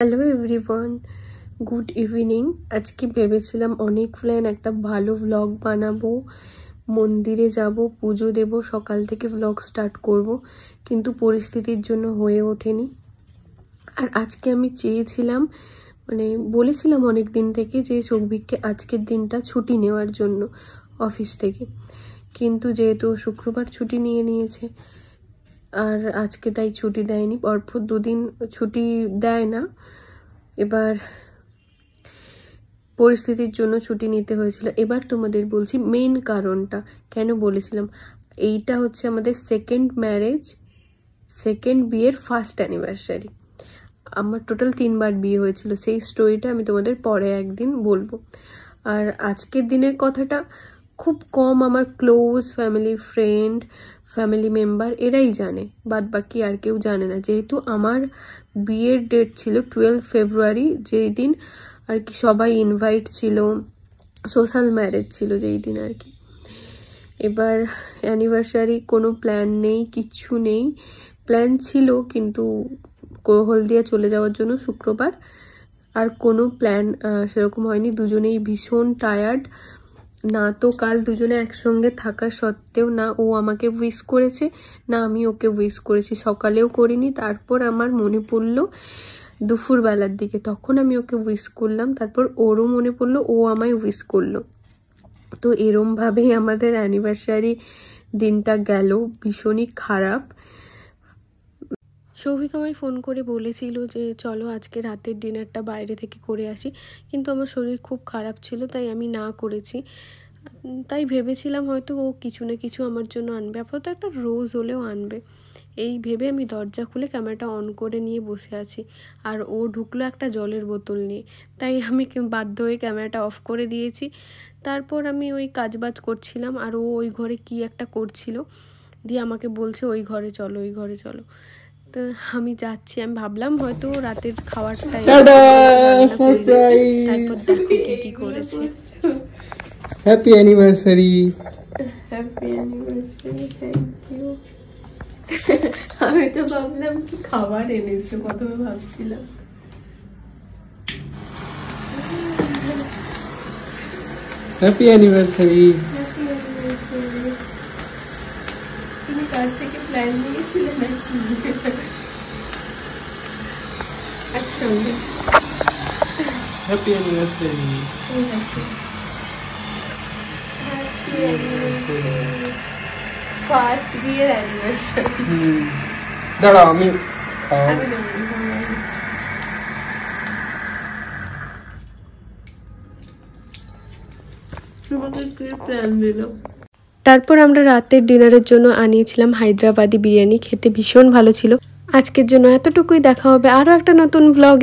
Hello everyone, good evening. আজকে ভেবেছিলাম অনেক প্ল্যান, একটা ভালো ভ্লগ বানাবো, মন্দিরে যাব, পুজো দেব, সকাল থেকে ভ্লগ স্টার্ট করব, কিন্তু পরিস্থিতির জন্য হয়ে ওঠেনি। আর আজকে আমি চেয়েছিলাম, বলেছিলাম অনেক দিন থেকে যে সৌভিককে আজকের দিনটা ছুটি নেওয়ার জন্য অফিস থেকে, কিন্তু যেহেতু শুক্রবার ছুটি নিয়েছে আর আজকে তাই ছুটি দেয়নি, পরপর দুদিন ছুটি দেয় না। এবার পরিস্থিতির জন্য ছুটি নিতে হয়েছিল। এবার তোমাদের বলছি মেন কারণটা কেন বলেছিলাম। এইটা হচ্ছে আমাদের সেকেন্ড বিয়ের ফার্স্ট অ্যানিভার্সারি। আমার টোটাল 3বার বিয়ে হয়েছিল, সেই স্টোরিটা আমি তোমাদের পরে একদিন বলবো। আর আজকের দিনের কথাটা খুব কম আমার ক্লোজ ফ্যামিলি মেম্বার এরাই জানে, বাদ বাকি আর কেউ জানে না। যেহেতু আমার বিয়ের ডেট ছিল 12 ফেব্রুয়ারি, যেই দিন আর কি সবাই ইনভাইট ছিল, সোশ্যাল ম্যারেজ ছিল যেই দিন আর কি। এবার অ্যানিভার্সারি কোনো প্ল্যান নেই, কিচ্ছু নেই। প্ল্যান ছিল কিন্তু হলদিয়া চলে যাওয়ার জন্য শুক্রবার, আর কোনো প্ল্যান সেরকম হয়নি। দুজনেই ভীষণ টায়ার্ড, না তো কাল দুজনে একসঙ্গে থাকা সত্ত্বেও না ও আমাকে উইশ করেছে না আমি ওকে উইশ করেছি, সকালেও করিনি। তারপর আমার মনে পড়লো দুপুর বেলার দিকে, তখন আমি ওকে উইশ করলাম, তারপর ওরও মনে পড়লো, ও আমায় উইশ করলো। তো এরম ভাবেই আমাদের অ্যানিভার্সারি দিনটা গেল, ভীষণই খারাপ। সৌভিক আমায় ফোন করে বলেছিল যে চলো আজকে রাতের ডিনারটা বাইরে থেকে করে আসি, কিন্তু আমার শরীর খুব খারাপ ছিল তাই আমি না করেছি। তাই ভেবেছিলাম হয়তো ও কিছু না কিছু আমার জন্য আনবে, আপাতত একটা রোজ হলেও আনবে, এই ভেবে আমি দরজা খুলে ক্যামেরাটা অন করে নিয়ে বসে আছি। আর ও ঢুকলো একটা জলের বোতল নিয়ে, তাই আমি বাধ্য হয়ে ক্যামেরাটা অফ করে দিয়েছি। তারপর আমি ওই কাজবাজ করছিলাম আর ও ওই ঘরে কি একটা করছিল, দিয়ে আমাকে বলছে ওই ঘরে চলো। তো আমি যাচ্ছি, আমি ভাবলাম হয়তো রাতের খাবারটাই, তারপর দেখো কি করেছে। Happy anniversary. Thank you. আমি তো ভাবলাম কি খাবার এনেছো, প্রথমে ভাবছিলাম। Happy anniversary. তুমি কার থেকে প্ল্যান নিয়েছিলে নাকি? আচ্ছা, হ্যাপি অ্যানিভার্সারি। ফার্স্ট বিয়ের অ্যানিভার্সারি। দাঁড়াও আমি তারপর আমরা রাতের ডিনারের জন্য আনিয়েছিলাম হায়দ্রাবাদি বিরিয়ানি, খেতে ভীষণ ভালো ছিল। আজকের জন্য এতটুকুই, দেখা হবে আরো একটা নতুন ব্লগে।